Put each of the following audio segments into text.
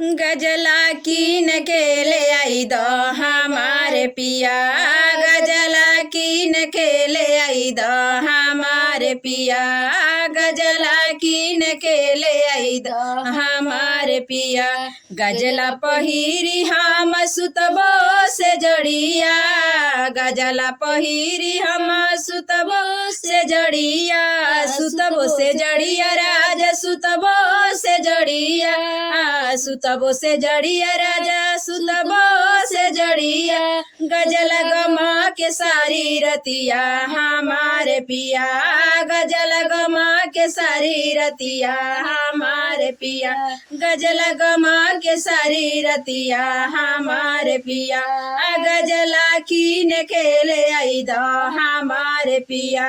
गजला कीन के ले आई दो हमारे पिया, गजला कीन के ले आई दो हमारे पिया, गजला कीन के ले आई दो हमारे पिया। गजला पहिरी हम सुतबो से जड़िया, गजला पहिरी हम सुतबो से जड़िया, सुतबो से जड़िया राजा सुतबो से जड़िया, सुतबो से जड़िया राजा सुतबो से जड़िया। गजल गमा के सारी रतिया हमारे पिया, गजल गमा के सारी रतिया हमारे पिया, गजल गमा के सारी रतिया हमारे पिया। गजला कीन के ले आई दो हमारे पिया,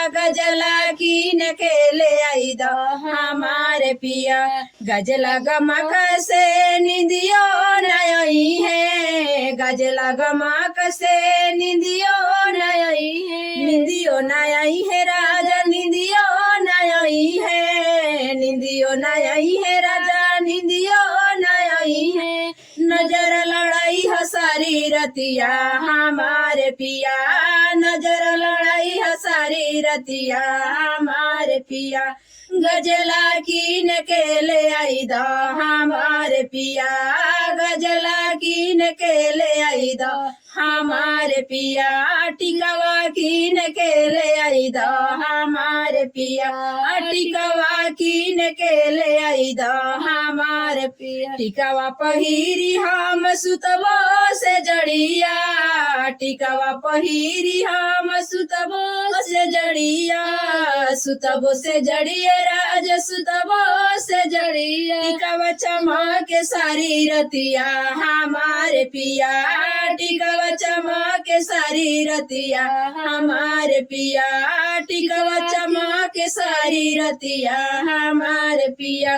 गजला कीन के ले आई दो हमारे पिया। गजला गमक से निंदियो नई है, गजला गमक से निंदियो नई है, निंदियो नई है राजा निंदियो नई है, निंदियो नई है राजा निंदियो नई है। नजर लड़ाई है सारी रतिया हमारे पिया, नजर लड़ाई है सारी रतिया हमारे पिया। गजला कीन के ले आई दो हमारे पिया, गजला कीन के ले आई दो हमारे पिया। टिकवा कीन के ले आई दो हमारे पिया, टिकवा कीन के ले आई दो हमारे पिया। टिकवा पहिरी हम सुतबो से जड़िया, टिकवा पहिरी हम सुतबो से जड़िया, सुतबो से जड़िया राजा सुतबो से जड़िया। टिकवा चमक सारी रतिया हमारे पिया, टिकवा चमक सारी रतिया हमारे पिया, टिकवा चमक सारी रतिया हमारे पिया।